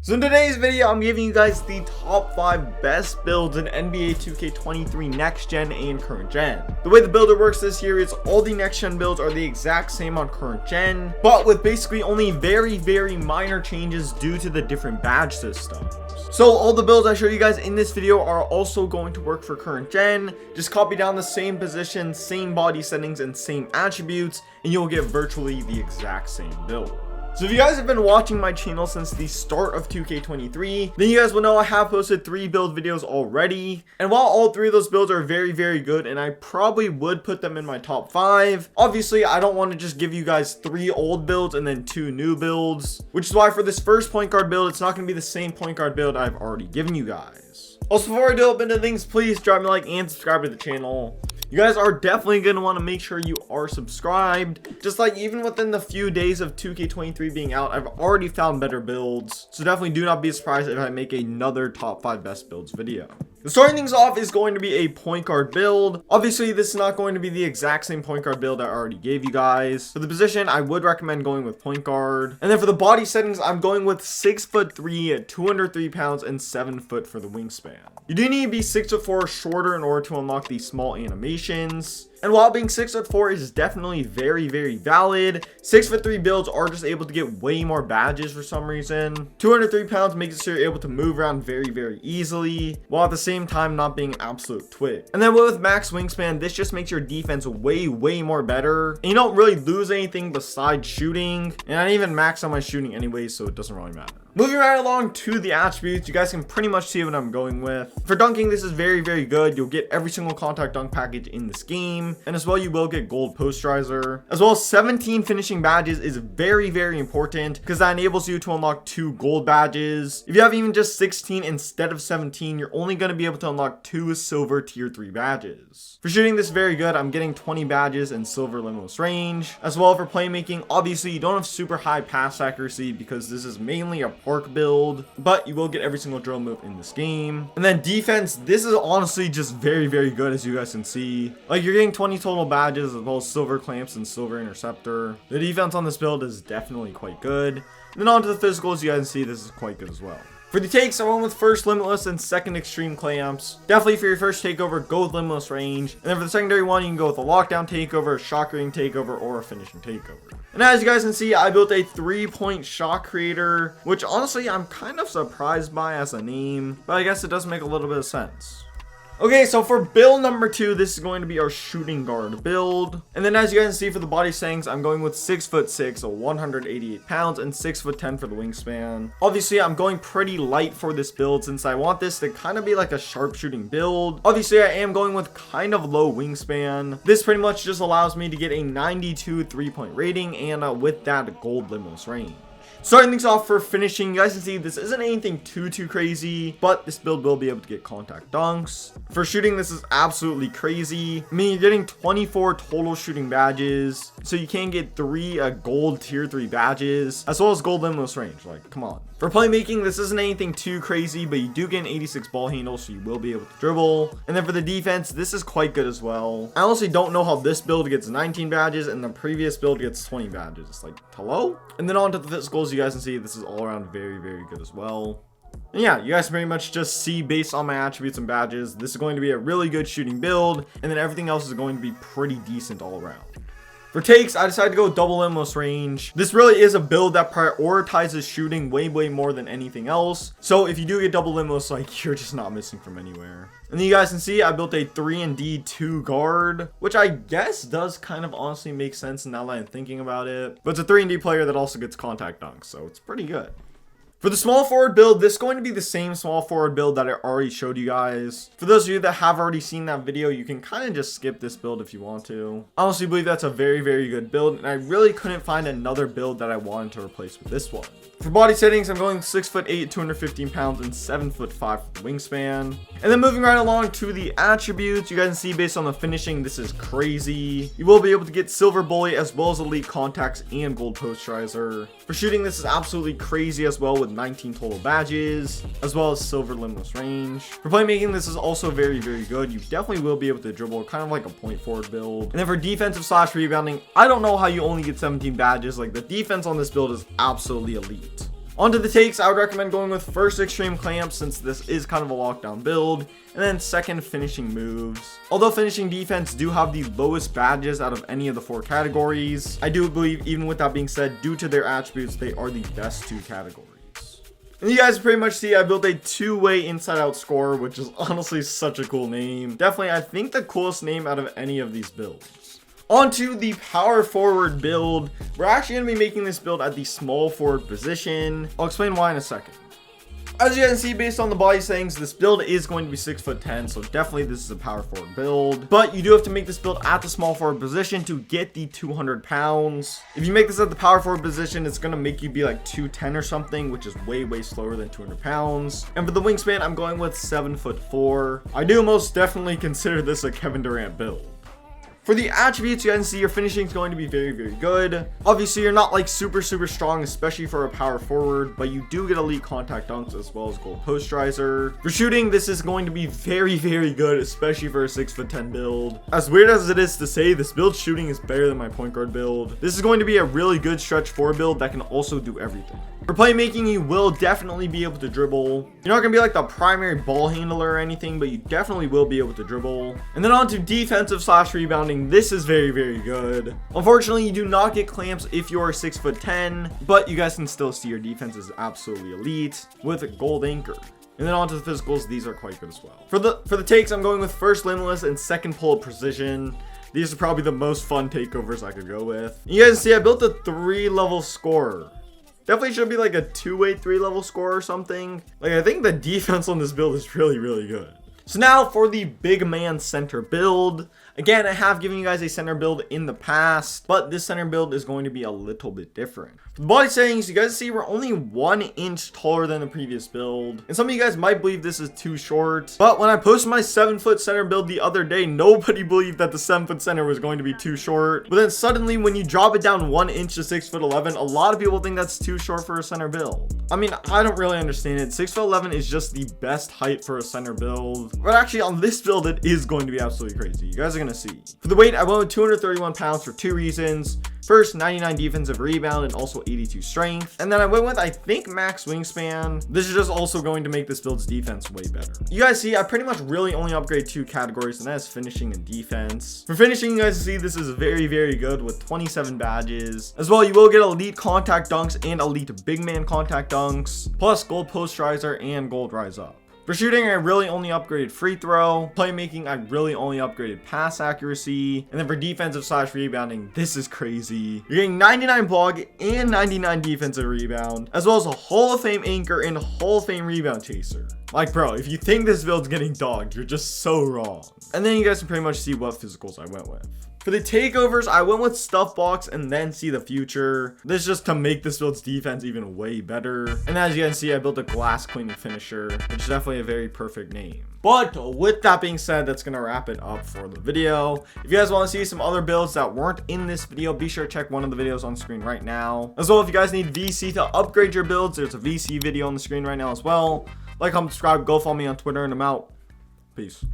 So in today's video, I'm giving you guys the top 5 best builds in NBA 2K23 next gen and current gen. The way the builder works this year is all the next gen builds are the exact same on current gen, but with basically only very minor changes due to the different badge systems. So all the builds I show you guys in this video are also going to work for current gen. Just copy down the same position, same body settings, and same attributes, and you'll get virtually the exact same build. So if you guys have been watching my channel since the start of 2K23, then you guys will know I have posted 3 build videos already. And while all 3 of those builds are very good, and I probably would put them in my top 5, obviously I don't want to just give you guys 3 old builds and then 2 new builds, which is why for this first point guard build, it's not going to be the same point guard build I've already given you guys. Also, before I delve into things, please drop me a like and subscribe to the channel. You guys are definitely going to want to make sure you are subscribed. Just like even within the few days of 2K23 being out, I've already found better builds. So definitely do not be surprised if I make another top 5 best builds video. Starting things off is going to be a point guard build. Obviously, this is not going to be the exact same point guard build I already gave you guys. For the position, I would recommend going with point guard. And then for the body settings, I'm going with 6'3", 203 pounds, and 7 foot for the wingspan. You do need to be 6'4" or shorter in order to unlock these small animations. And while being 6'4" is definitely very valid, 6'3" builds are just able to get way more badges for some reason. 203 pounds makes it so you're able to move around very easily, while at the same time not being an absolute twig. And then with max wingspan, this just makes your defense way more better. And you don't really lose anything besides shooting. And I even max on my shooting anyway, so it doesn't really matter. Moving right along to the attributes, you guys can pretty much see what I'm going with. For dunking, this is very good. You'll get every single contact dunk package in this game. And as well, you will get gold posterizer. As well as 17 finishing badges is very important because that enables you to unlock 2 gold badges. If you have even just 16 instead of 17, you're only going to be able to unlock 2 silver tier 3 badges. For shooting, this is very good. I'm getting 20 badges in silver limitless range. As well for playmaking, obviously you don't have super high pass accuracy because this is mainly a park build, but you will get every single drill move in this game. And then defense, this is honestly just very good, as you guys can see. Like, you're getting 20 total badges as well as silver clamps and silver interceptor. The defense on this build is definitely quite good. And then on to the physicals, you guys can see this is quite good as well. For the takes, I went with first limitless and second extreme clamps. Definitely for your first takeover, go with limitless range. And then for the secondary one, you can go with a lockdown takeover, a shot creating takeover, or a finishing takeover. And as you guys can see, I built a 3-point shot creator, which honestly I'm kind of surprised by as a name, but I guess it does make a little bit of sense. Okay, so for build number 2, this is going to be our shooting guard build. And then as you guys can see for the body settings, I'm going with 6'6", so 188 pounds, and 6'10" for the wingspan. Obviously, I'm going pretty light for this build since I want this to kind of be like a sharpshooting build. Obviously, I am going with kind of low wingspan. This pretty much just allows me to get a 92 3-point rating and with that gold limitless range. Starting things off for finishing, you guys can see this isn't anything too crazy, but this build will be able to get contact dunks. For shooting, this is absolutely crazy. I mean, you're getting 24 total shooting badges, so you can get 3 gold tier 3 badges, as well as gold limitless range. Like, come on. For playmaking, this isn't anything too crazy, but you do get an 86 ball handle, so you will be able to dribble. And then for the defense, this is quite good as well. I honestly don't know how this build gets 19 badges and the previous build gets 20 badges. Like, hello? And then on to the physicals, you guys can see this is all around very good as well. And yeah, you guys pretty much just see based on my attributes and badges, this is going to be a really good shooting build, and then everything else is going to be pretty decent all around. For takes, I decided to go double limitless range. This really is a build that prioritizes shooting way more than anything else. So if you do get double limitless, like, you're just not missing from anywhere. And then you guys can see I built a 3-and-D 2 guard, which I guess does kind of honestly make sense now that I'm thinking about it. But it's a 3-and-D player that also gets contact dunks, so it's pretty good. For the small forward build, this is going to be the same small forward build that I already showed you guys. For those of you that have already seen that video, you can kind of just skip this build if you want to. I honestly believe that's a very good build, and I really couldn't find another build that I wanted to replace with this one. For body settings, I'm going 6'8", 215 pounds, and 7'5" for the wingspan. And then moving right along to the attributes, you guys can see based on the finishing, this is crazy. You will be able to get silver bully as well as elite contacts and gold posterizer. For shooting, this is absolutely crazy as well with 19 total badges, as well as silver limitless range. For playmaking, this is also very good. You definitely will be able to dribble, kind of like a point forward build. And then for defensive / rebounding, I don't know how you only get 17 badges. Like, the defense on this build is absolutely elite. Onto the takes, I would recommend going with first extreme clamp since this is kind of a lockdown build, and then second finishing moves. Although finishing defense do have the lowest badges out of any of the 4 categories, I do believe even with that being said, due to their attributes, they are the best 2 categories. And you guys pretty much see I built a 2-way inside out scorer, which is honestly such a cool name. Definitely, I think the coolest name out of any of these builds. Onto the power forward build. We're actually going to be making this build at the small forward position. I'll explain why in a second. As you can see, based on the body settings, this build is going to be 6'10", so definitely this is a power forward build. But you do have to make this build at the small forward position to get the 200 pounds. If you make this at the power forward position, it's going to make you be like 210 or something, which is way slower than 200 pounds. And for the wingspan, I'm going with 7'4". I do most definitely consider this a Kevin Durant build. For the attributes, you guys can see your finishing is going to be very good. Obviously, you're not like super strong, especially for a power forward, but you do get elite contact dunks as well as gold posterizer. For shooting, this is going to be very good, especially for a 6'10" build. As weird as it is to say, this build shooting is better than my point guard build. This is going to be a really good stretch 4 build that can also do everything. For playmaking, you will definitely be able to dribble. You're not going to be like the primary ball handler or anything, but you definitely will be able to dribble. And then on to defensive / rebounding. This is very good. Unfortunately, you do not get clamps if you're 6'10", but you guys can still see your defense is absolutely elite with a gold anchor. And then onto the physicals, these are quite good as well. For the takes, I'm going with first limitless and second pull precision. These are probably the most fun takeovers I could go with. You guys see I built a 3-level scorer. Definitely should be like a 2-way 3-level score or something. Like, I think the defense on this build is really good. So now for the big man center build. Again, I have given you guys a center build in the past, but this center build is going to be a little bit different. For the body settings, you guys see we're only 1 inch taller than the previous build. And some of you guys might believe this is too short, but when I posted my 7-foot center build the other day, nobody believed that the 7-foot center was going to be too short. But then suddenly when you drop it down 1 inch to 6'11", a lot of people think that's too short for a center build. I mean, I don't really understand it. 6'11" is just the best height for a center build. But actually on this build, it is going to be absolutely crazy. You guys are going to see. For the weight, I went with 231 pounds for 2 reasons. First, 99 defensive rebound and also 82 strength. And then I went with, I think, max wingspan. This is just also going to make this build's defense way better. You guys see, I pretty much really only upgrade 2 categories, and that is finishing and defense. For finishing, you guys see this is very good with 27 badges. As well, you will get elite contact dunks and elite big man contact dunks, plus gold posterizer and gold rise up. For shooting, I really only upgraded free throw. Playmaking, I really only upgraded pass accuracy. And then for defensive / rebounding, this is crazy. You're getting 99 block and 99 defensive rebound, as well as a Hall of Fame anchor and Hall of Fame rebound chaser. Like, bro, if you think this build's getting dogged, you're just so wrong. And then you guys can pretty much see what physicals I went with. For the takeovers, I went with Stuff Box and then See the Future. This is just to make this build's defense even way better. And as you can see, I built a glass cleaning finisher, which is definitely a very perfect name. But with that being said, that's going to wrap it up for the video. If you guys want to see some other builds that weren't in this video, be sure to check one of the videos on screen right now. As well, if you guys need VC to upgrade your builds, there's a VC video on the screen right now as well. Like, comment, subscribe, go follow me on Twitter, and I'm out. Peace.